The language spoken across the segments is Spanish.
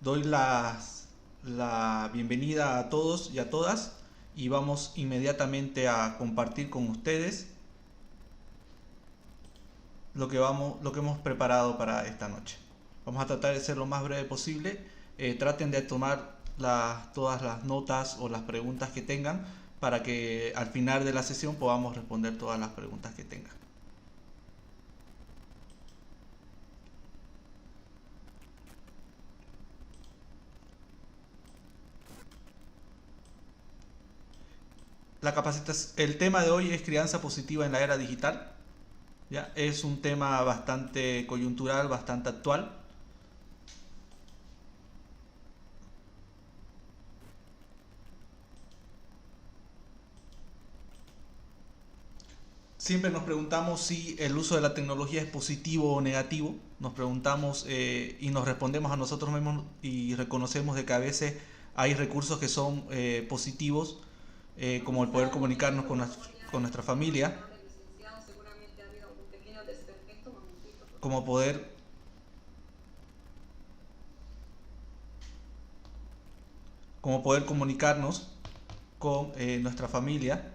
Doy la bienvenida a todos y a todas y vamos inmediatamente a compartir con ustedes lo que hemos preparado para esta noche. Vamos a tratar de ser lo más breve posible. Traten de tomar todas las notas o las preguntas que tengan para que al final de la sesión podamos responder todas las preguntas que tengan. El tema de hoy es crianza positiva en la era digital. ¿Ya? Es un tema bastante coyuntural, bastante actual. Siempre nos preguntamos si el uso de la tecnología es positivo o negativo. Nos preguntamos y nos respondemos a nosotros mismos y reconocemos de que a veces hay recursos que son positivos, como el poder comunicarnos con nuestra familia, como poder, como poder comunicarnos con nuestra familia.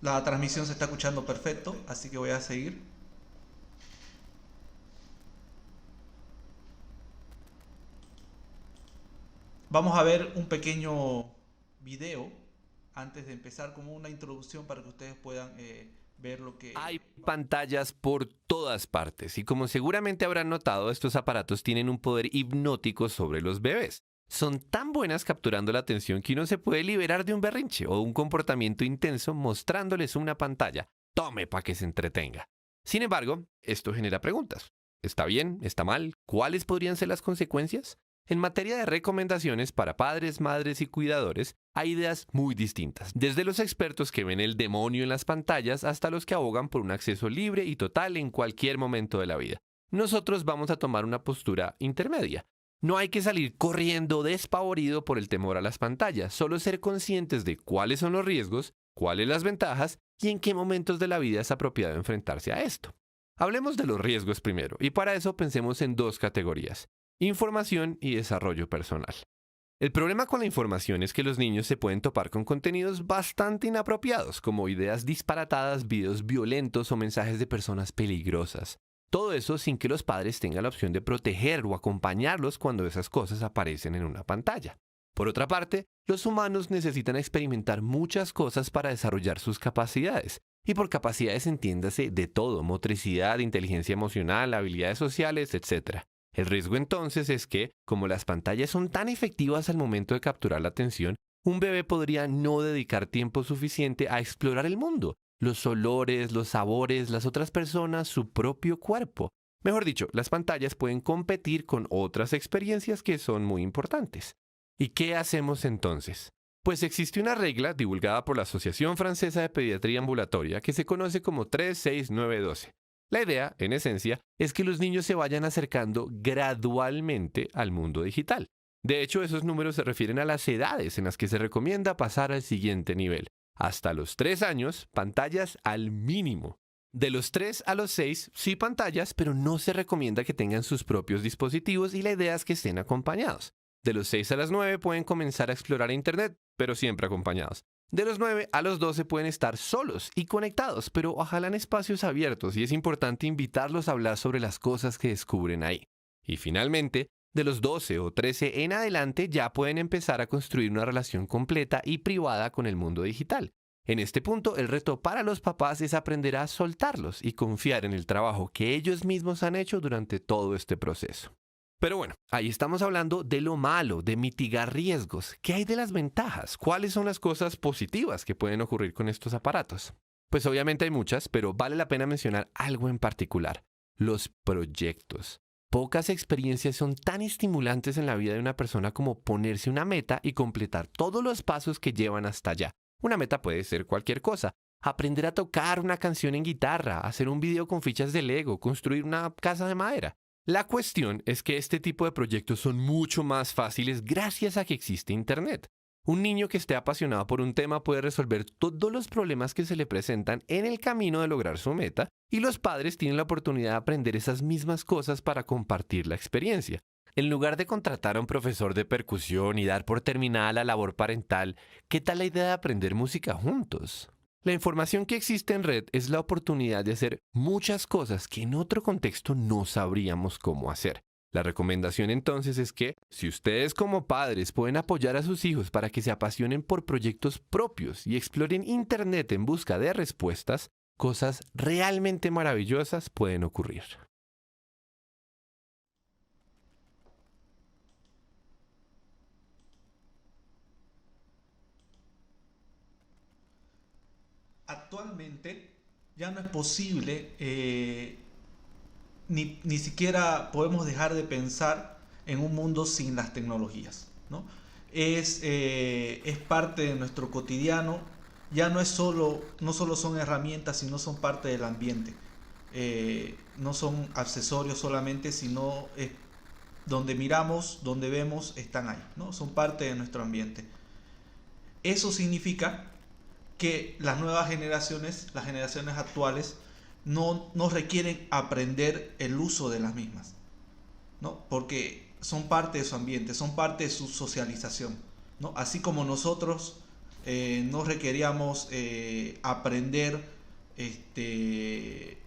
La transmisión se está escuchando perfecto, así que voy a seguir. Vamos a ver un pequeño video antes de empezar como una introducción para que ustedes puedan ver lo Hay que... pantallas por todas partes y como seguramente habrán notado, estos aparatos tienen un poder hipnótico sobre los bebés. Son tan buenas capturando la atención que uno se puede liberar de un berrinche o un comportamiento intenso mostrándoles una pantalla. Tome para que se entretenga. Sin embargo, esto genera preguntas. ¿Está bien? ¿Está mal? ¿Cuáles podrían ser las consecuencias? En materia de recomendaciones para padres, madres y cuidadores, hay ideas muy distintas, desde los expertos que ven el demonio en las pantallas hasta los que abogan por un acceso libre y total en cualquier momento de la vida. Nosotros vamos a tomar una postura intermedia. No hay que salir corriendo despavorido por el temor a las pantallas, solo ser conscientes de cuáles son los riesgos, cuáles las ventajas y en qué momentos de la vida es apropiado enfrentarse a esto. Hablemos de los riesgos primero, y para eso pensemos en dos categorías: información y desarrollo personal. El problema con la información es que los niños se pueden topar con contenidos bastante inapropiados, como ideas disparatadas, videos violentos o mensajes de personas peligrosas. Todo eso sin que los padres tengan la opción de proteger o acompañarlos cuando esas cosas aparecen en una pantalla. Por otra parte, los humanos necesitan experimentar muchas cosas para desarrollar sus capacidades. Y por capacidades entiéndase de todo: motricidad, inteligencia emocional, habilidades sociales, etc. El riesgo entonces es que, como las pantallas son tan efectivas al momento de capturar la atención, un bebé podría no dedicar tiempo suficiente a explorar el mundo, los olores, los sabores, las otras personas, su propio cuerpo. Mejor dicho, las pantallas pueden competir con otras experiencias que son muy importantes. ¿Y qué hacemos entonces? Pues existe una regla divulgada por la Asociación Francesa de Pediatría Ambulatoria que se conoce como 36912. La idea, en esencia, es que los niños se vayan acercando gradualmente al mundo digital. De hecho, esos números se refieren a las edades en las que se recomienda pasar al siguiente nivel. Hasta los 3 años, pantallas al mínimo. De los 3 a los 6, sí pantallas, pero no se recomienda que tengan sus propios dispositivos y la idea es que estén acompañados. De los 6 a las 9 pueden comenzar a explorar Internet, pero siempre acompañados. De los 9 a los 12 pueden estar solos y conectados, pero ojalá en espacios abiertos, y es importante invitarlos a hablar sobre las cosas que descubren ahí. Y finalmente, de los 12 o 13 en adelante ya pueden empezar a construir una relación completa y privada con el mundo digital. En este punto, el reto para los papás es aprender a soltarlos y confiar en el trabajo que ellos mismos han hecho durante todo este proceso. Pero bueno, ahí estamos hablando de lo malo, de mitigar riesgos. ¿Qué hay de las ventajas? ¿Cuáles son las cosas positivas que pueden ocurrir con estos aparatos? Pues obviamente hay muchas, pero vale la pena mencionar algo en particular: los proyectos. Pocas experiencias son tan estimulantes en la vida de una persona como ponerse una meta y completar todos los pasos que llevan hasta allá. Una meta puede ser cualquier cosa: aprender a tocar una canción en guitarra, hacer un video con fichas de Lego, construir una casa de madera. La cuestión es que este tipo de proyectos son mucho más fáciles gracias a que existe Internet. Un niño que esté apasionado por un tema puede resolver todos los problemas que se le presentan en el camino de lograr su meta, y los padres tienen la oportunidad de aprender esas mismas cosas para compartir la experiencia. En lugar de contratar a un profesor de percusión y dar por terminada la labor parental, ¿qué tal la idea de aprender música juntos? La información que existe en red es la oportunidad de hacer muchas cosas que en otro contexto no sabríamos cómo hacer. La recomendación entonces es que, si ustedes como padres pueden apoyar a sus hijos para que se apasionen por proyectos propios y exploren Internet en busca de respuestas, cosas realmente maravillosas pueden ocurrir. Actualmente ya no es posible, ni siquiera podemos dejar de pensar en un mundo sin las tecnologías, ¿no? Es parte de nuestro cotidiano, ya no solo son herramientas, sino son parte del ambiente. No son accesorios solamente, sino donde miramos, donde vemos, están ahí, ¿no? Son parte de nuestro ambiente. Eso significa que las nuevas generaciones, las generaciones actuales, no requieren aprender el uso de las mismas, ¿no? Porque son parte de su ambiente, son parte de su socialización, ¿no? Así como nosotros no requeríamos aprender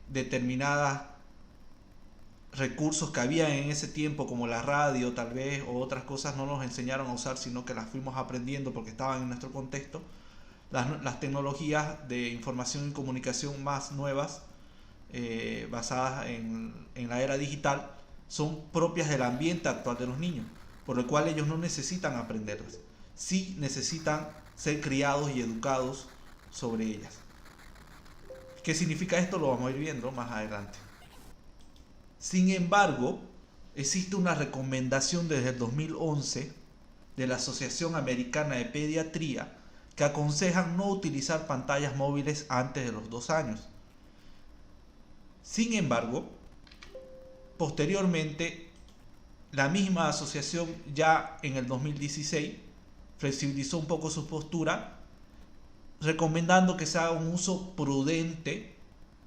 determinados recursos que había en ese tiempo, como la radio tal vez, o otras cosas no nos enseñaron a usar, sino que las fuimos aprendiendo porque estaban en nuestro contexto. Las tecnologías de información y comunicación más nuevas, basadas en la era digital, son propias del ambiente actual de los niños, por lo cual ellos no necesitan aprenderlas, sí necesitan ser criados y educados sobre ellas. ¿Qué significa esto? Lo vamos a ir viendo más adelante. Sin embargo, existe una recomendación desde el 2011 de la Asociación Americana de Pediatría que aconsejan no utilizar pantallas móviles antes de los 2 años. Sin embargo, posteriormente, la misma asociación ya en el 2016 flexibilizó un poco su postura, recomendando que se haga un uso prudente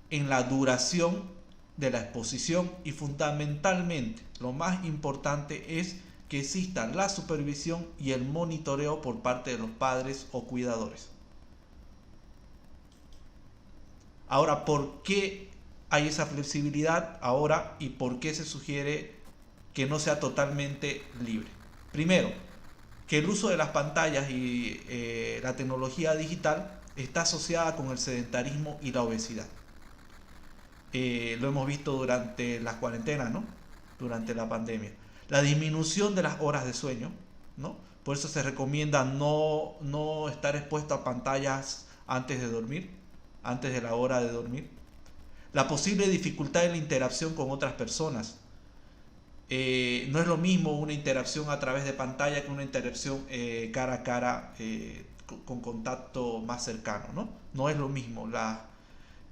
en la duración de la exposición, y fundamentalmente lo más importante es que exista la supervisión y el monitoreo por parte de los padres o cuidadores. Ahora, ¿por qué hay esa flexibilidad ahora y por qué se sugiere que no sea totalmente libre? Primero, que el uso de las pantallas y la tecnología digital está asociada con el sedentarismo y la obesidad. Lo hemos visto durante las cuarentenas, ¿no? Durante la pandemia. La disminución de las horas de sueño, ¿no? Por eso se recomienda no estar expuesto a pantallas antes de dormir, antes de la hora de dormir. La posible dificultad en la interacción con otras personas. No es lo mismo una interacción a través de pantalla que una interacción cara a cara, con contacto más cercano, ¿no? No es lo mismo,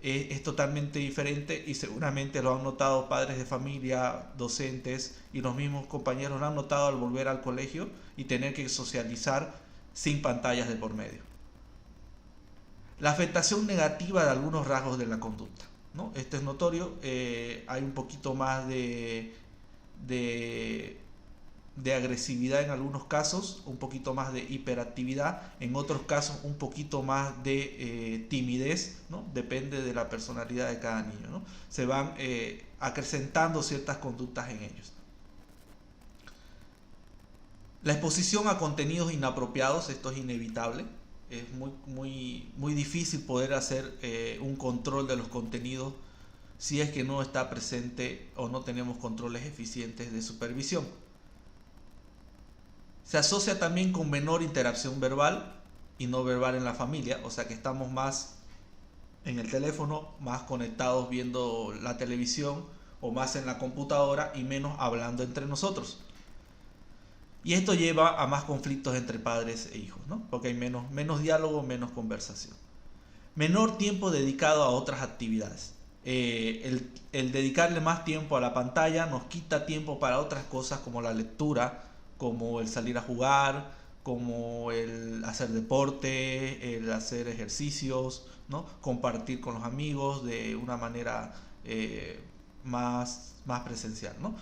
es totalmente diferente, y seguramente lo han notado padres de familia, docentes y los mismos compañeros lo han notado al volver al colegio y tener que socializar sin pantallas de por medio. La afectación negativa de algunos rasgos de la conducta, ¿no? Esto es notorio, hay un poquito más de agresividad en algunos casos, un poquito más de hiperactividad, en otros casos un poquito más de timidez, ¿no? Depende de la personalidad de cada niño, ¿no? Se van acrecentando ciertas conductas en ellos. La exposición a contenidos inapropiados, esto es inevitable, es muy difícil poder hacer un control de los contenidos si es que no está presente o no tenemos controles eficientes de supervisión. Se asocia también con menor interacción verbal y no verbal en la familia, o sea que estamos más en el teléfono, más conectados viendo la televisión o más en la computadora y menos hablando entre nosotros. Y esto lleva a más conflictos entre padres e hijos, ¿no? Porque hay menos diálogo, menos conversación. Menor tiempo dedicado a otras actividades. El dedicarle más tiempo a la pantalla nos quita tiempo para otras cosas como la lectura, como el salir a jugar, como el hacer deporte, el hacer ejercicios, ¿no? Compartir con los amigos de una manera más presencial, ¿no?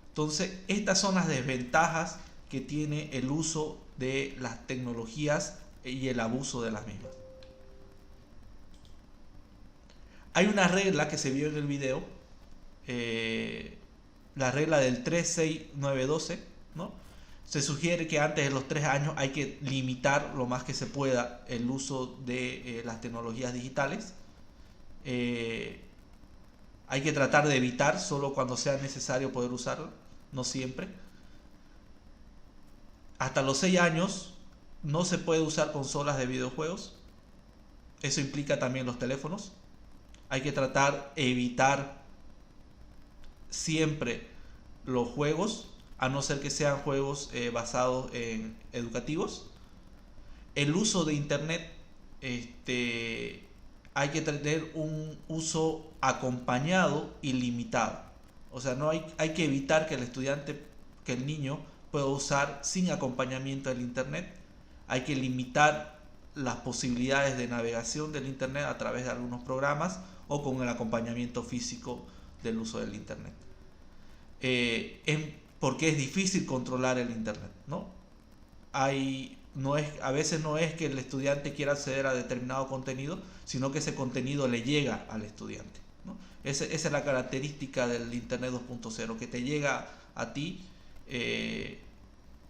Entonces, estas son las desventajas que tiene el uso de las tecnologías y el abuso de las mismas. Hay una regla que se vio en el video, la regla del 3-6-9-12, ¿no? Se sugiere que antes de los 3 años hay que limitar lo más que se pueda el uso de las tecnologías digitales. Hay que tratar de evitar solo cuando sea necesario poder usarlo, no siempre. Hasta los 6 años no se puede usar consolas de videojuegos. Eso implica también los teléfonos. Hay que tratar de evitar siempre los juegos, a no ser que sean juegos basados en educativos. El uso de internet, hay que tener un uso acompañado y limitado. O sea, no hay que evitar que el estudiante, que el niño pueda usar sin acompañamiento el internet. Hay que limitar las posibilidades de navegación del internet a través de algunos programas o con el acompañamiento físico del uso del internet. Porque es difícil controlar el internet, ¿no? A veces no es que el estudiante quiera acceder a determinado contenido, sino que ese contenido le llega al estudiante, ¿no? Esa es la característica del internet 2.0, que te llega a ti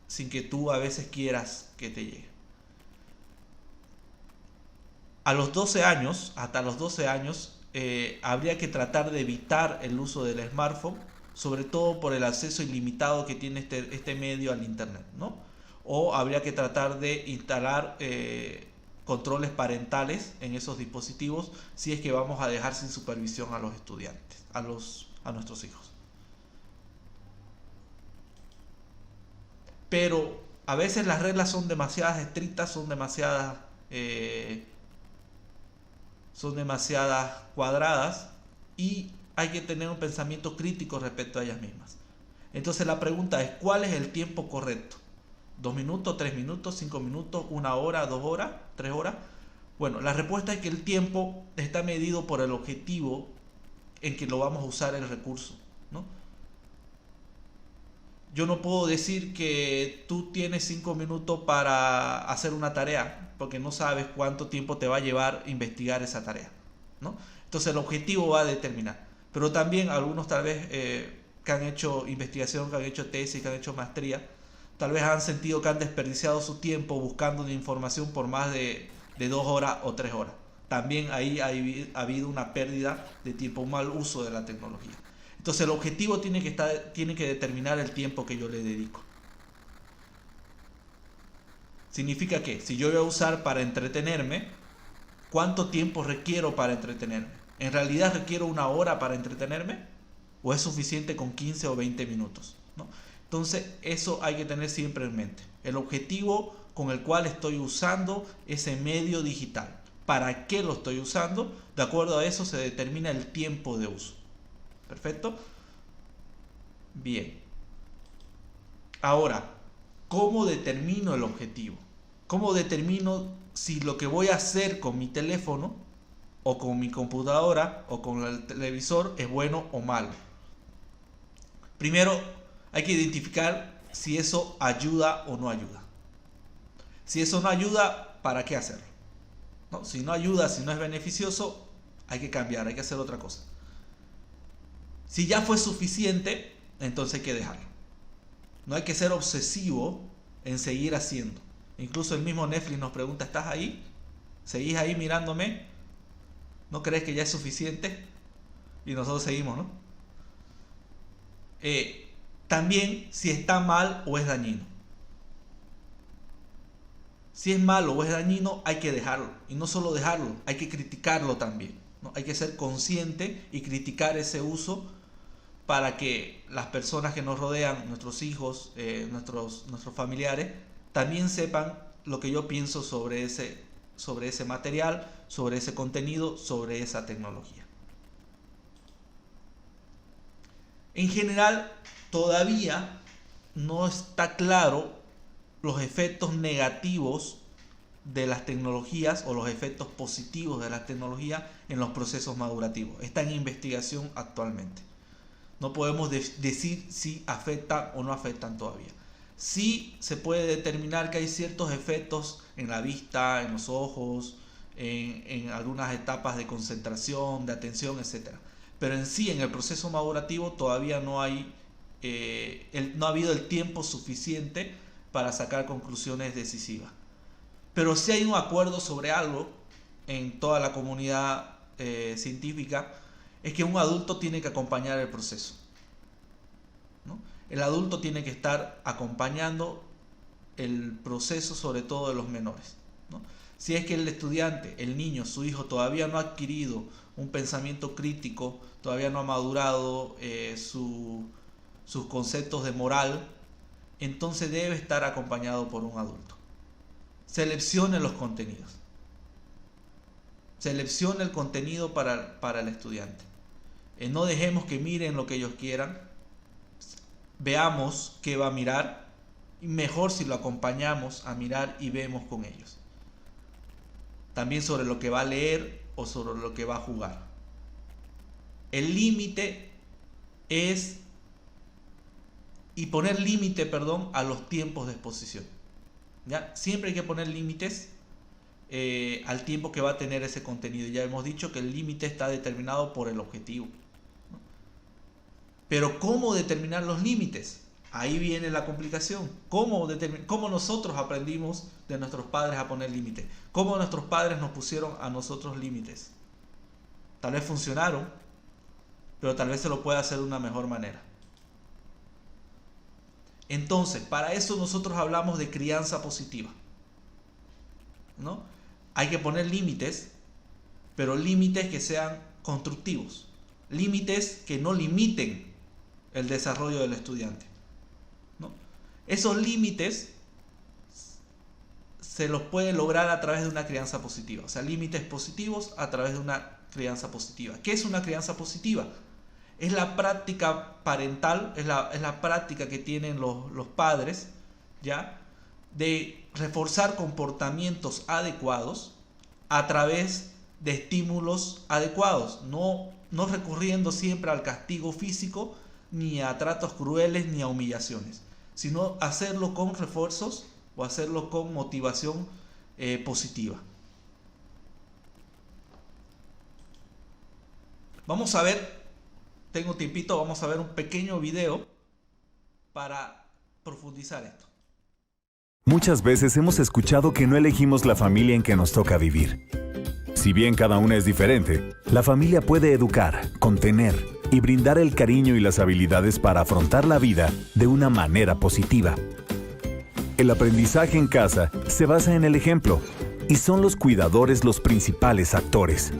sin que tú a veces quieras que te llegue. Hasta los 12 años, habría que tratar de evitar el uso del smartphone, sobre todo por el acceso ilimitado que tiene este medio al internet, ¿no? O habría que tratar de instalar controles parentales en esos dispositivos si es que vamos a dejar sin supervisión a los estudiantes, a nuestros hijos. Pero a veces las reglas son demasiadas estrictas, son demasiadas cuadradas, y hay que tener un pensamiento crítico respecto a ellas mismas. Entonces la pregunta es, ¿cuál es el tiempo correcto? ¿2 minutos, 3 minutos, 5 minutos, 1 hora, 2 horas, 3 horas? Bueno, la respuesta es que el tiempo está medido por el objetivo en que lo vamos a usar el recurso, ¿no? Yo no puedo decir que tú tienes 5 minutos para hacer una tarea, porque no sabes cuánto tiempo te va a llevar investigar esa tarea, ¿no? Entonces el objetivo va a determinar. Pero también algunos tal vez que han hecho investigación, que han hecho tesis, que han hecho maestría, tal vez han sentido que han desperdiciado su tiempo buscando una información por más de 2 horas o 3 horas. También ahí ha habido una pérdida de tiempo, un mal uso de la tecnología. Entonces el objetivo tiene que determinar el tiempo que yo le dedico. Significa que si yo voy a usar para entretenerme, ¿cuánto tiempo requiero para entretenerme? ¿En realidad requiero 1 hora para entretenerme? ¿O es suficiente con 15 o 20 minutos? ¿No? Entonces eso hay que tener siempre en mente. El objetivo con el cual estoy usando ese medio digital. ¿Para qué lo estoy usando? De acuerdo a eso se determina el tiempo de uso. ¿Perfecto? Bien. Ahora, ¿cómo determino el objetivo? ¿Cómo determino si lo que voy a hacer con mi teléfono o con mi computadora o con el televisor es bueno o malo? Primero, hay que identificar si eso ayuda o no ayuda. Si eso no ayuda, ¿para qué hacerlo? ¿No? Si no ayuda, si no es beneficioso, hay que cambiar, hay que hacer otra cosa. Si ya fue suficiente, entonces hay que dejarlo. No hay que ser obsesivo en seguir haciendo. Incluso el mismo Netflix nos pregunta, ¿estás ahí? ¿Seguís ahí mirándome? ¿No crees que ya es suficiente? Y nosotros seguimos, ¿no? También si está mal o es dañino. Si es malo o es dañino, hay que dejarlo. Y no solo dejarlo, hay que criticarlo también, ¿no? Hay que ser consciente y criticar ese uso para que las personas que nos rodean, nuestros hijos, nuestros familiares, también sepan lo que yo pienso sobre ese material, sobre ese contenido, sobre esa tecnología. En general, todavía no está claro los efectos negativos de las tecnologías o los efectos positivos de las tecnologías en los procesos madurativos. Está en investigación actualmente. No podemos decir si afectan o no afectan todavía. Sí se puede determinar que hay ciertos efectos en la vista, en los ojos, en algunas etapas de concentración, de atención, etc. Pero en sí, en el proceso madurativo todavía no hay, no ha habido el tiempo suficiente para sacar conclusiones decisivas. Pero sí hay un acuerdo sobre algo en toda la comunidad científica, es que un adulto tiene que acompañar el proceso, ¿no? El adulto tiene que estar acompañando el proceso, sobre todo de los menores, ¿no? Si es que el estudiante, el niño, su hijo todavía no ha adquirido un pensamiento crítico, todavía no ha madurado sus conceptos de moral, entonces debe estar acompañado por un adulto. Seleccione los contenidos. Seleccione el contenido para el estudiante. No dejemos que miren lo que ellos quieran. Veamos qué va a mirar. Y mejor si lo acompañamos a mirar y vemos con ellos. También sobre lo que va a leer o sobre lo que va a jugar. El límite es... Y poner límite, a los tiempos de exposición. ¿Ya? Siempre hay que poner límites al tiempo que va a tener ese contenido. Ya hemos dicho que el límite está determinado por el objetivo, ¿no? Pero ¿cómo determinar los límites? Ahí viene la complicación. ¿Cómo nosotros aprendimos de nuestros padres a poner límites? ¿Cómo nuestros padres nos pusieron a nosotros límites? Tal vez funcionaron, pero tal vez se lo pueda hacer de una mejor manera. Entonces, para eso nosotros hablamos de crianza positiva, ¿no? Hay que poner límites, pero límites que sean constructivos. Límites que no limiten el desarrollo del estudiante, ¿no? Esos límites se los puede lograr a través de una crianza positiva. O sea, límites positivos a través de una crianza positiva. ¿Qué es una crianza positiva? Es la práctica parental, es la práctica que tienen los padres, ¿ya? De reforzar comportamientos adecuados a través de estímulos adecuados, no recurriendo siempre al castigo físico, ni a tratos crueles, ni a humillaciones, sino hacerlo con refuerzos o hacerlo con motivación positiva. Vamos a ver, tengo tiempito, vamos a ver un pequeño video para profundizar esto. Muchas veces hemos escuchado que no elegimos la familia en que nos toca vivir. Si bien cada una es diferente, la familia puede educar, contener y brindar el cariño y las habilidades para afrontar la vida de una manera positiva. El aprendizaje en casa se basa en el ejemplo y son los cuidadores los principales actores.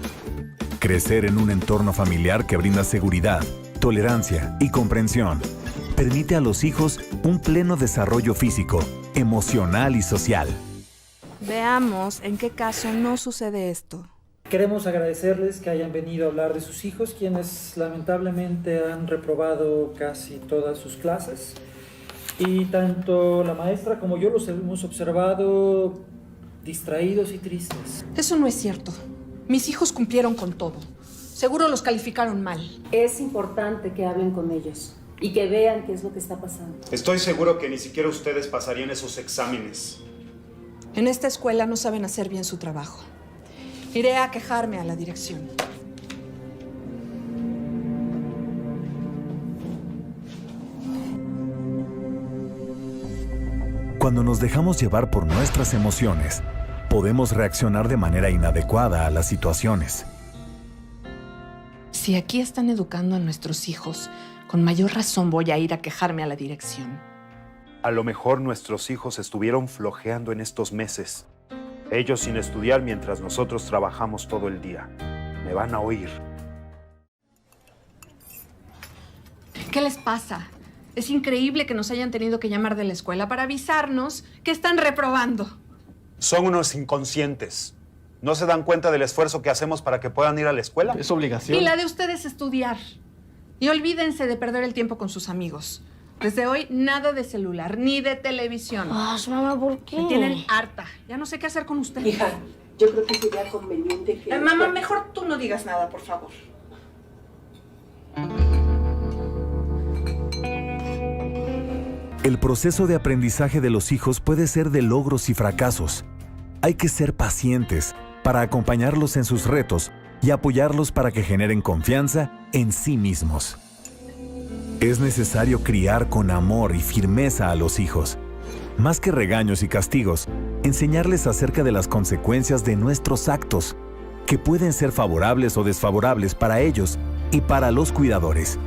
Crecer en un entorno familiar que brinda seguridad, tolerancia y comprensión permite a los hijos un pleno desarrollo físico, emocional y social. Veamos en qué caso no sucede esto. Queremos agradecerles que hayan venido a hablar de sus hijos, quienes lamentablemente han reprobado casi todas sus clases. Y tanto la maestra como yo los hemos observado distraídos y tristes. Eso no es cierto. Mis hijos cumplieron con todo. Seguro los calificaron mal. Es importante que hablen con ellos y que vean qué es lo que está pasando. Estoy seguro que ni siquiera ustedes pasarían esos exámenes. En esta escuela no saben hacer bien su trabajo. Iré a quejarme a la dirección. Cuando nos dejamos llevar por nuestras emociones, podemos reaccionar de manera inadecuada a las situaciones. Si aquí están educando a nuestros hijos, con mayor razón voy a ir a quejarme a la dirección. A lo mejor nuestros hijos estuvieron flojeando en estos meses. Ellos sin estudiar mientras nosotros trabajamos todo el día. Me van a oír. ¿Qué les pasa? Es increíble que nos hayan tenido que llamar de la escuela para avisarnos que están reprobando. Son unos inconscientes. ¿No se dan cuenta del esfuerzo que hacemos para que puedan ir a la escuela? Es obligación. Y la de ustedes estudiar. Y olvídense de perder el tiempo con sus amigos. Desde hoy, nada de celular, ni de televisión. Mamá, ¿por qué? Me tienen harta. Ya no sé qué hacer con usted. Hija, yo creo que sería conveniente que... Mamá, mejor tú no digas nada, por favor. El proceso de aprendizaje de los hijos puede ser de logros y fracasos. Hay que ser pacientes para acompañarlos en sus retos y apoyarlos para que generen confianza en sí mismos. Es necesario criar con amor y firmeza a los hijos. Más que regaños y castigos, enseñarles acerca de las consecuencias de nuestros actos, que pueden ser favorables o desfavorables para ellos y para los cuidadores,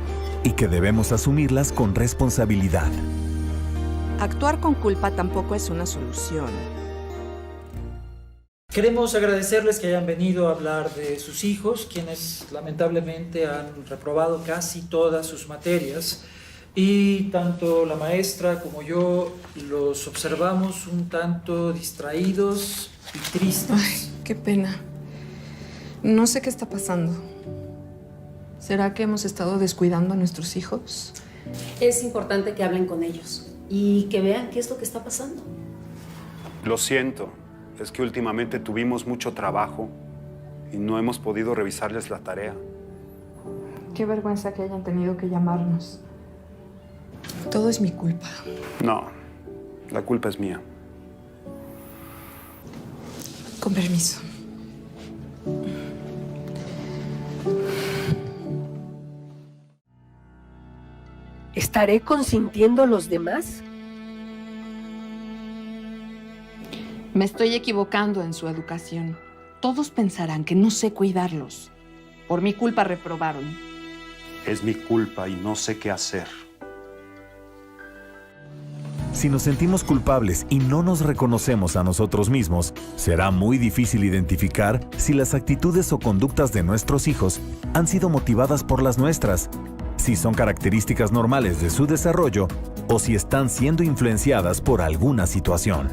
y que debemos asumirlas con responsabilidad. Actuar con culpa tampoco es una solución. Queremos agradecerles que hayan venido a hablar de sus hijos, quienes lamentablemente han reprobado casi todas sus materias. Y tanto la maestra como yo los observamos un tanto distraídos y tristes. Ay, qué pena. No sé qué está pasando. ¿Será que hemos estado descuidando a nuestros hijos? Es importante que hablen con ellos y que vean qué es lo que está pasando. Lo siento, es que últimamente tuvimos mucho trabajo y no hemos podido revisarles la tarea. Qué vergüenza que hayan tenido que llamarnos. Todo es mi culpa. No, la culpa es mía. Con permiso. ¿Estaré consintiendo a los demás? Me estoy equivocando en su educación. Todos pensarán que no sé cuidarlos. Por mi culpa reprobaron. Es mi culpa y no sé qué hacer. Si nos sentimos culpables y no nos reconocemos a nosotros mismos, será muy difícil identificar si las actitudes o conductas de nuestros hijos han sido motivadas por las nuestras, si son características normales de su desarrollo o si están siendo influenciadas por alguna situación.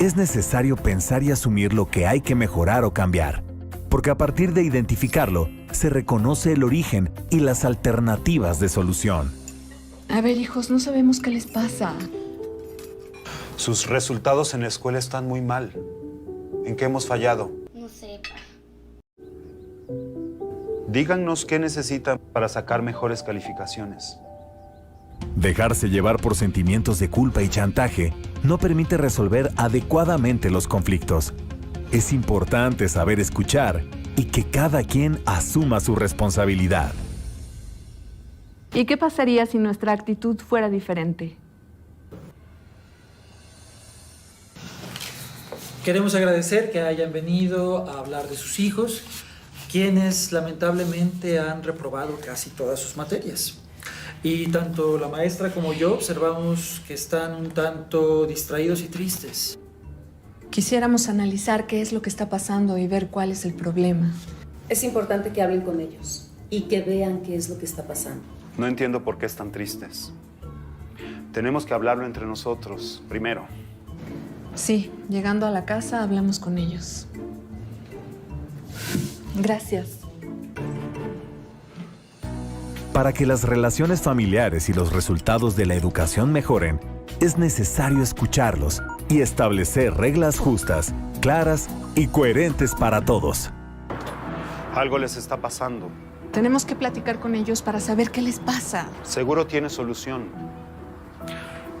Es necesario pensar y asumir lo que hay que mejorar o cambiar, porque a partir de identificarlo, se reconoce el origen y las alternativas de solución. A ver, hijos, no sabemos qué les pasa. Sus resultados en la escuela están muy mal. ¿En qué hemos fallado? No sé. Díganos qué necesitan para sacar mejores calificaciones. Dejarse llevar por sentimientos de culpa y chantaje no permite resolver adecuadamente los conflictos. Es importante saber escuchar y que cada quien asuma su responsabilidad. ¿Y qué pasaría si nuestra actitud fuera diferente? Queremos agradecer que hayan venido a hablar de sus hijos, quienes lamentablemente han reprobado casi todas sus materias. Y tanto la maestra como yo observamos que están un tanto distraídos y tristes. Quisiéramos analizar qué es lo que está pasando y ver cuál es el problema. Es importante que hablen con ellos y que vean qué es lo que está pasando. No entiendo por qué están tristes. Tenemos que hablarlo entre nosotros primero. Sí, llegando a la casa hablamos con ellos. Gracias. Para que las relaciones familiares y los resultados de la educación mejoren, es necesario escucharlos y establecer reglas justas, claras y coherentes para todos. Algo les está pasando. Tenemos que platicar con ellos para saber qué les pasa. Seguro tiene solución.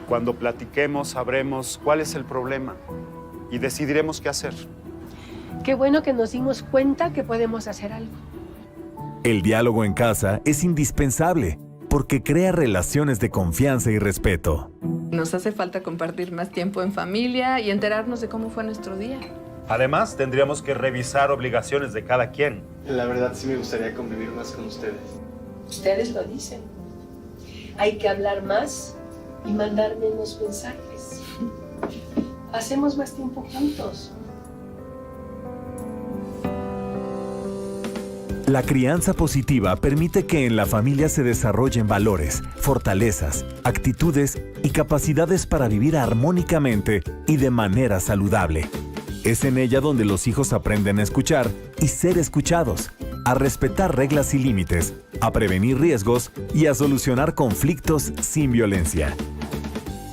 Cuando platiquemos, sabremos cuál es el problema y decidiremos qué hacer. Qué bueno que nos dimos cuenta que podemos hacer algo. El diálogo en casa es indispensable porque crea relaciones de confianza y respeto. Nos hace falta compartir más tiempo en familia y enterarnos de cómo fue nuestro día. Además, tendríamos que revisar obligaciones de cada quien. La verdad sí me gustaría convivir más con ustedes. Ustedes lo dicen. Hay que hablar más y mandar menos mensajes. Hacemos más tiempo juntos. La crianza positiva permite que en la familia se desarrollen valores, fortalezas, actitudes y capacidades para vivir armónicamente y de manera saludable. Es en ella donde los hijos aprenden a escuchar y ser escuchados, a respetar reglas y límites, a prevenir riesgos y a solucionar conflictos sin violencia.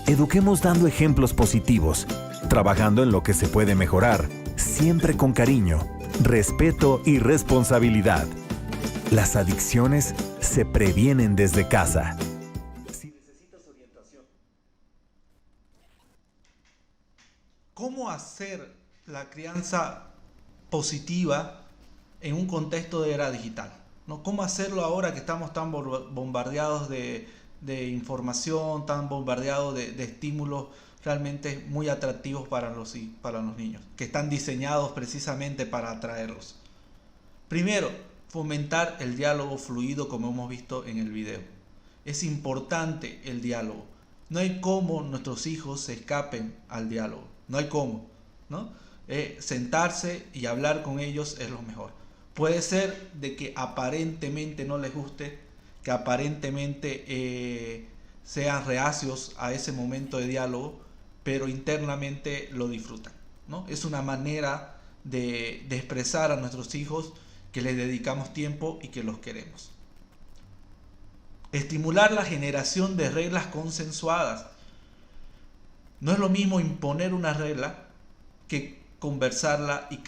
Eduquemos dando ejemplos positivos, trabajando en lo que se puede mejorar, siempre con cariño, respeto y responsabilidad. Las adicciones se previenen desde casa. Si necesitas orientación, ¿cómo hacer la crianza positiva en un contexto de era digital? ¿No? ¿Cómo hacerlo ahora que estamos tan bombardeados de información, tan bombardeados de estímulos realmente muy atractivos para los niños, que están diseñados precisamente para atraerlos? Primero, fomentar el diálogo fluido, como hemos visto en el video. Es importante el diálogo. No hay cómo nuestros hijos se escapen al diálogo. No hay cómo, ¿no? Sentarse y hablar con ellos es lo mejor. Puede ser de que aparentemente no les guste, que aparentemente sean reacios a ese momento de diálogo, pero internamente lo disfrutan, ¿no? Es una manera de expresar a nuestros hijos que les dedicamos tiempo y que los queremos. Estimular la generación de reglas consensuadas. No es lo mismo imponer una regla que conversarla y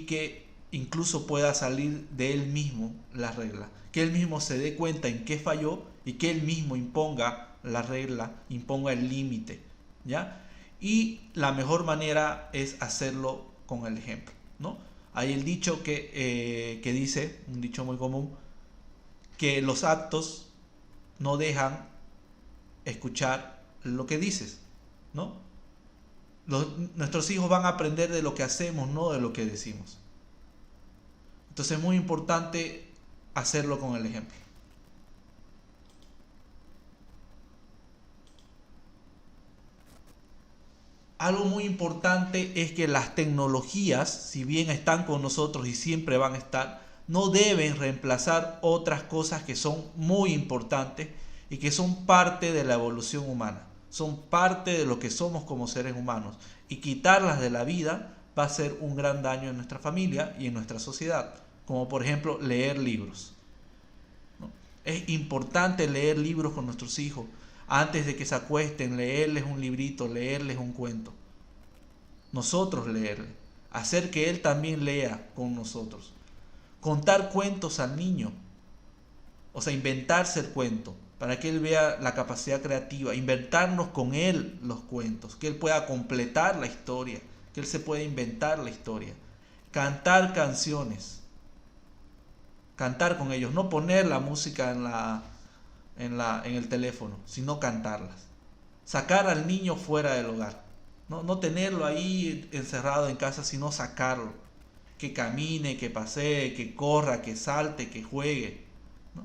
que incluso pueda salir de él mismo la regla. Que él mismo se dé cuenta en qué falló y que él mismo imponga la regla, imponga el límite, ¿ya? Y la mejor manera es hacerlo con el ejemplo, ¿no? Hay el dicho que dice, un dicho muy común, que los actos no dejan escuchar lo que dices, ¿no? Nuestros hijos van a aprender de lo que hacemos, no de lo que decimos. Entonces es muy importante hacerlo con el ejemplo. Algo muy importante es que las tecnologías, si bien están con nosotros y siempre van a estar, no deben reemplazar otras cosas que son muy importantes y que son parte de la evolución humana. Son parte de lo que somos como seres humanos. Y quitarlas de la vida va a ser un gran daño en nuestra familia y en nuestra sociedad. Como por ejemplo leer libros, ¿no? Es importante leer libros con nuestros hijos. Antes de que se acuesten, leerles un librito, leerles un cuento. Nosotros leerle. Hacer que él también lea con nosotros. Contar cuentos al niño. O sea, inventarse el cuento. Para que él vea la capacidad creativa. Inventarnos con él los cuentos. Que él pueda completar la historia. Que él se pueda inventar la historia. Cantar canciones. Cantar con ellos. No poner la música en el teléfono, sino cantarlas. Sacar al niño fuera del hogar. No tenerlo ahí encerrado en casa, sino sacarlo. Que camine, que pasee, que corra, que salte, que juegue, ¿no?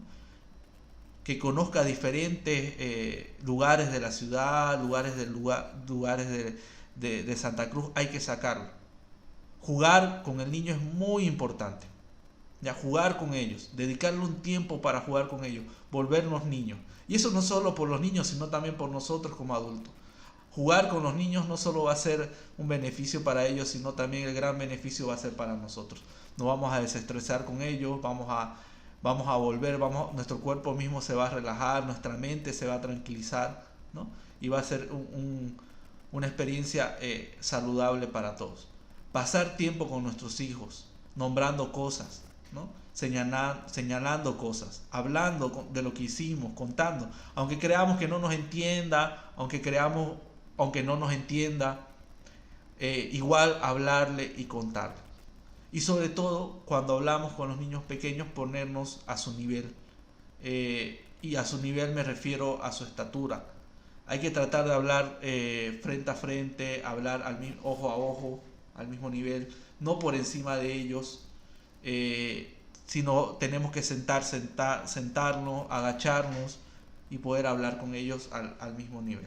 Que conozca diferentes lugares de la ciudad, lugares de Santa Cruz. Hay que sacarlo. Jugar con el niño es muy importante. Ya, jugar con ellos, dedicarle un tiempo para jugar con ellos, volvernos niños. Y eso no solo por los niños, sino también por nosotros como adultos. Jugar con los niños no solo va a ser un beneficio para ellos, sino también el gran beneficio va a ser para nosotros. Nos vamos a desestresar con ellos, vamos a volver, nuestro cuerpo mismo se va a relajar, nuestra mente se va a tranquilizar, ¿no? Y va a ser una experiencia saludable para todos. Pasar tiempo con nuestros hijos, nombrando cosas, ¿no? Señalando cosas, hablando de lo que hicimos, contando, aunque creamos que no nos entienda, aunque no nos entienda, igual hablarle y contarle. Y sobre todo, cuando hablamos con los niños pequeños, ponernos a su nivel. Y a su nivel me refiero a su estatura. Hay que tratar de hablar frente a frente, hablar ojo a ojo, al mismo nivel, no por encima de ellos, sino tenemos que sentarnos, agacharnos y poder hablar con ellos al mismo nivel.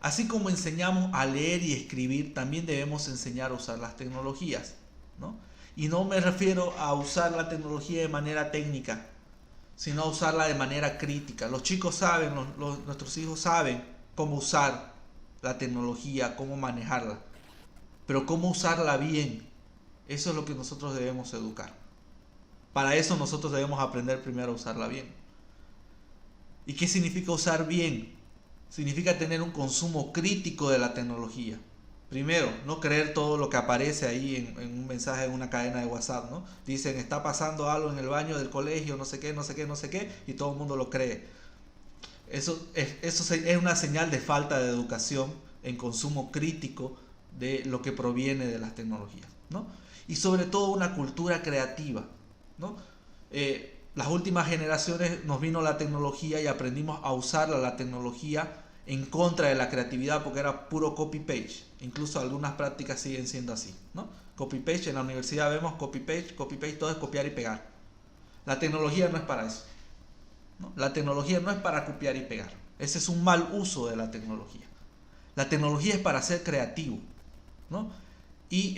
Así como enseñamos a leer y escribir, también debemos enseñar a usar las tecnologías, ¿no? Y no me refiero a usar la tecnología de manera técnica, sino a usarla de manera crítica. Los chicos saben, nuestros hijos saben cómo usar la tecnología, cómo manejarla. pero cómo usarla bien. Eso es lo que nosotros debemos educar. Para eso nosotros debemos aprender primero a usarla bien. ¿Y qué significa usar bien? Significa tener un consumo crítico de la tecnología. Primero, no creer todo lo que aparece ahí en un mensaje en una cadena de WhatsApp, ¿no? Dicen, está pasando algo en el baño del colegio, no sé qué, no sé qué, no sé qué, y todo el mundo lo cree. Eso es una señal de falta de educación en consumo crítico de lo que proviene de las tecnologías, ¿no? Y sobre todo una cultura creativa, ¿no? Las últimas generaciones nos vino la tecnología y aprendimos a usar la tecnología en contra de la creatividad porque era puro copy-paste. Incluso algunas prácticas siguen siendo así, ¿no? Copy-paste, en la universidad vemos copy-paste, todo es copiar y pegar. La tecnología no es para eso, ¿no? La tecnología no es para copiar y pegar. Ese es un mal uso de la tecnología. La tecnología es para ser creativo, ¿no? Y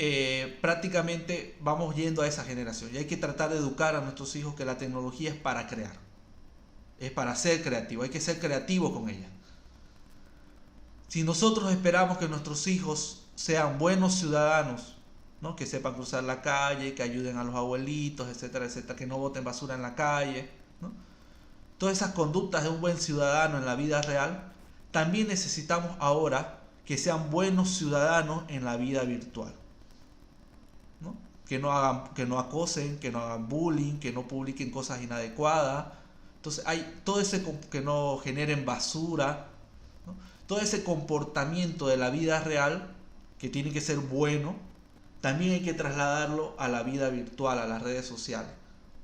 prácticamente vamos yendo a esa generación. Y hay que tratar de educar a nuestros hijos que la tecnología es para crear. Es para ser creativo. Hay que ser creativo con ella. Si nosotros esperamos que nuestros hijos sean buenos ciudadanos, ¿no? Que sepan cruzar la calle, que ayuden a los abuelitos, etcétera, etcétera, que no boten basura en la calle, ¿no? Todas esas conductas de un buen ciudadano en la vida real, también necesitamos ahora que sean buenos ciudadanos en la vida virtual, ¿no? Que no acosen, que no hagan bullying, que no publiquen cosas inadecuadas. Entonces hay todo ese que no generen basura, ¿no? Todo ese comportamiento de la vida real que tiene que ser bueno, también hay que trasladarlo a la vida virtual, a las redes sociales,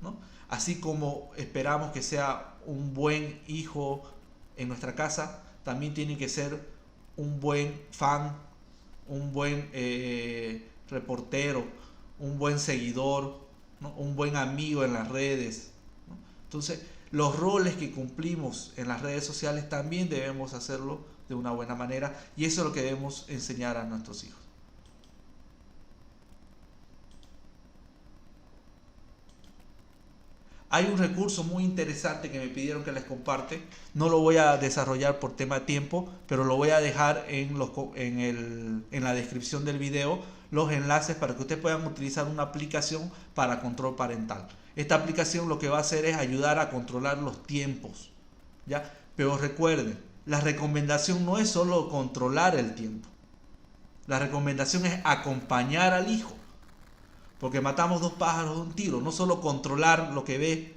¿no? Así como esperamos que sea un buen hijo en nuestra casa, también tiene que ser un buen fan, un buen reportero, un buen seguidor, ¿no? Un buen amigo en las redes, ¿no? Entonces, los roles que cumplimos en las redes sociales también debemos hacerlo de una buena manera, y eso es lo que debemos enseñar a nuestros hijos. Hay un recurso muy interesante que me pidieron que les comparte. No lo voy a desarrollar por tema de tiempo, pero lo voy a dejar en la descripción del video los enlaces para que ustedes puedan utilizar una aplicación para control parental. Esta aplicación lo que va a hacer es ayudar a controlar los tiempos, ¿ya? Pero recuerden, la recomendación no es solo controlar el tiempo. La recomendación es acompañar al hijo. Porque matamos dos pájaros de un tiro. No solo controlar lo que ve,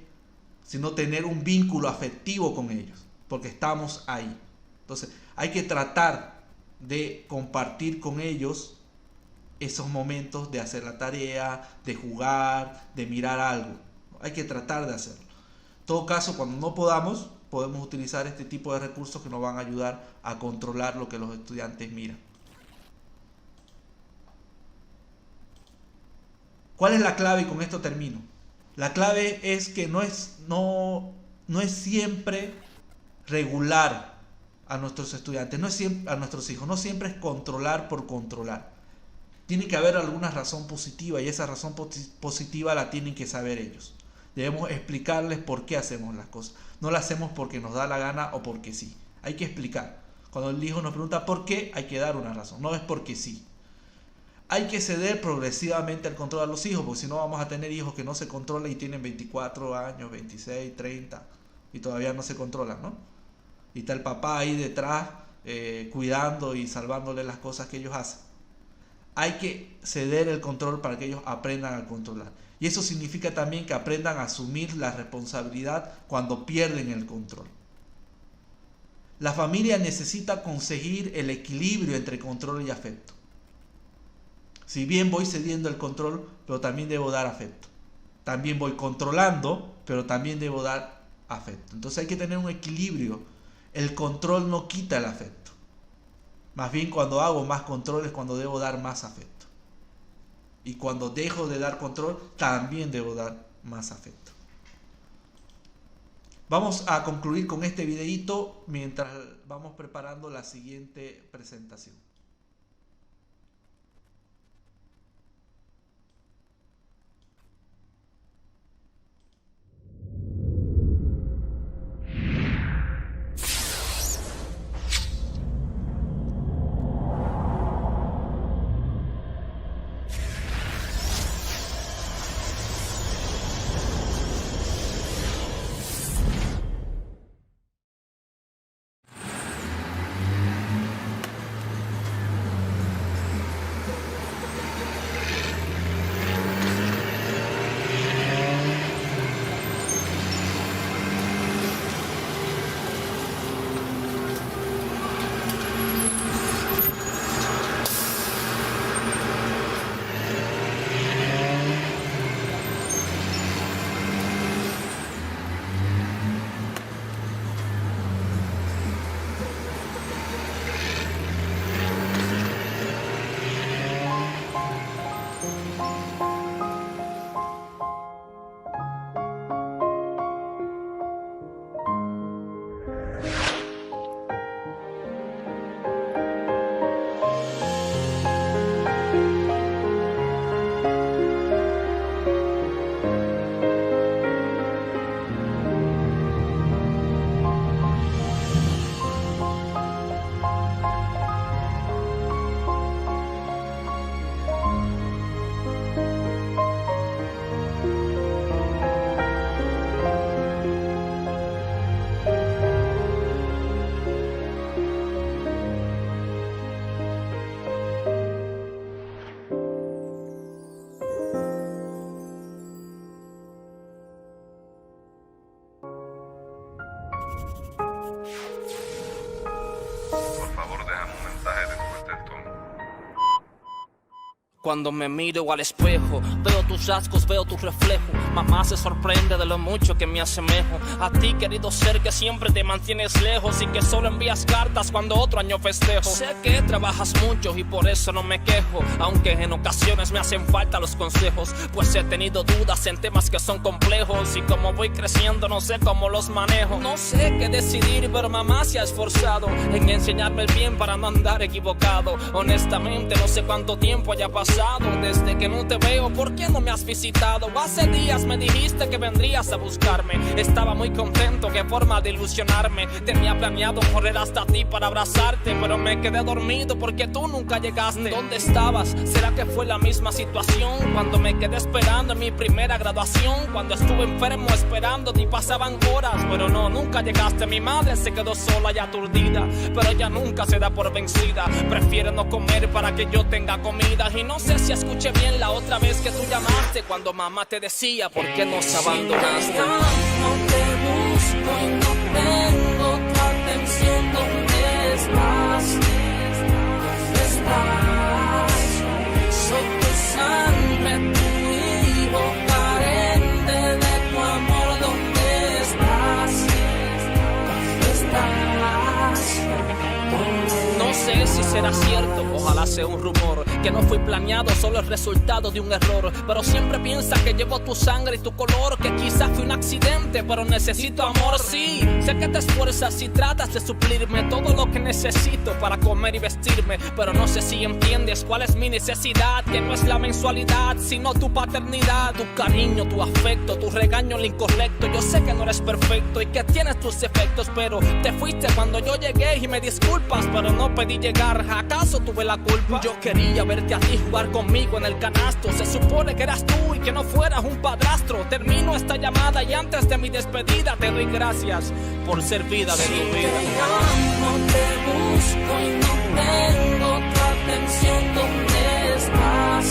sino tener un vínculo afectivo con ellos. Porque estamos ahí. Entonces, hay que tratar de compartir con ellos esos momentos de hacer la tarea, de jugar, de mirar algo. Hay que tratar de hacerlo. En todo caso, cuando no podamos, podemos utilizar este tipo de recursos que nos van a ayudar a controlar lo que los estudiantes miran. ¿Cuál es la clave? Y con esto termino. La clave es que no es siempre regular a nuestros estudiantes, no es siempre, a nuestros hijos, no siempre es controlar por controlar. Tiene que haber alguna razón positiva y esa razón positiva la tienen que saber ellos. Debemos explicarles por qué hacemos las cosas. No las hacemos porque nos da la gana o porque sí. Hay que explicar. Cuando el hijo nos pregunta por qué, hay que dar una razón. No es porque sí. Hay que ceder progresivamente el control a los hijos, porque si no vamos a tener hijos que no se controlan y tienen 24 años, 26, 30 y todavía no se controlan, ¿no? Y está el papá ahí detrás cuidando y salvándole las cosas que ellos hacen. Hay que ceder el control para que ellos aprendan a controlar. Y eso significa también que aprendan a asumir la responsabilidad cuando pierden el control. La familia necesita conseguir el equilibrio entre control y afecto. Si bien voy cediendo el control, pero también debo dar afecto. También voy controlando, pero también debo dar afecto. Entonces hay que tener un equilibrio. El control no quita el afecto. Más bien cuando hago más control es cuando debo dar más afecto. Y cuando dejo de dar control, también debo dar más afecto. Vamos a concluir con este videito mientras vamos preparando la siguiente presentación. Cuando me miro al espejo, veo tus rasgos, veo tu reflejo. Mamá se sorprende de lo mucho que me asemejo a ti, querido ser, que siempre te mantienes lejos y que solo envías cartas cuando otro año festejo. Sé que trabajas mucho y por eso no me quejo, aunque en ocasiones me hacen falta los consejos, pues he tenido dudas en temas que son complejos y como voy creciendo no sé cómo los manejo. No sé qué decidir, pero mamá se ha esforzado en enseñarme el bien para no andar equivocado. Honestamente no sé cuánto tiempo haya pasado desde que no te veo. ¿Por qué no me has visitado? Hace días me dijiste que vendrías a buscarme. Estaba muy contento, qué forma de ilusionarme. Tenía planeado correr hasta ti para abrazarte, pero me quedé dormido porque tú nunca llegaste. ¿Dónde estabas? ¿Será que fue la misma situación cuando me quedé esperando en mi primera graduación? Cuando estuve enfermo esperando y pasaban horas, pero no, nunca llegaste. Mi madre se quedó sola y aturdida, pero ella nunca se da por vencida. Prefiere no comer para que yo tenga comida. Y no sé si escuché bien la otra vez que tú llamaste, cuando mamá te decía, ¿por qué nos abandonaste? No te busco y no tengo tu atención. ¿Dónde estás? ¿Dónde estás? Soy tu sangre, tu hijo, carente de tu amor. ¿Dónde estás? ¿Dónde estás? No sé si será cierto, ojalá sea un rumor, que no fui planeado, solo el resultado de un error. Pero siempre piensa que llevo tu sangre y tu color, que quizás fue un accidente, pero necesito amor. Sí, sé que te esfuerzas y tratas de suplirme todo lo que necesito para comer y vestirme, pero no sé si entiendes cuál es mi necesidad, que no es la mensualidad, sino tu paternidad, tu cariño, tu afecto, tu regaño en lo incorrecto. Yo sé que no eres perfecto y que tienes tus efectos, pero te fuiste cuando yo llegué y me disculpas, pero no pedí llegar. ¿Acaso tuve la culpa? Yo quería verte a ti jugar conmigo en el canasto. Se supone que eras tú y que no fueras un padrastro. Termino esta llamada y antes de mi despedida te doy gracias por ser vida de tu vida. No te busco y no tengo tu atención. ¿Dónde estás?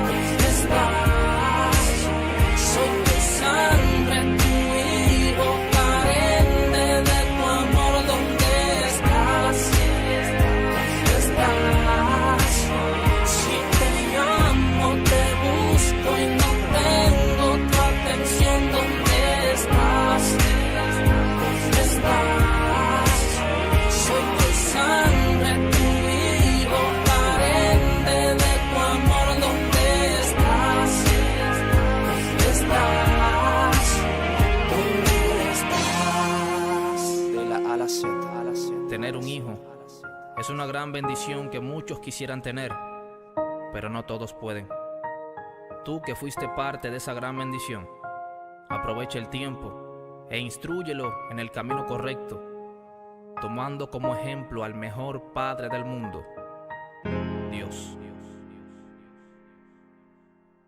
¿Dónde estás? Soy tu sangre, tu hijo, carente de tu amor. ¿Dónde estás? ¿Dónde estás? Si te llamo, te busco y no tengo tu atención. ¿Dónde estás? ¿Dónde estás? Soy tu sangre, tu hijo, carente de tu amor. ¿Dónde estás? ¿Dónde estás? ¿Dónde estás? De la A la Z. Tener un hijo es una gran bendición que muchos quisieran tener, pero no todos pueden. Tú que fuiste parte de esa gran bendición, aprovecha el tiempo e instrúyelo en el camino correcto, tomando como ejemplo al mejor padre del mundo, Dios.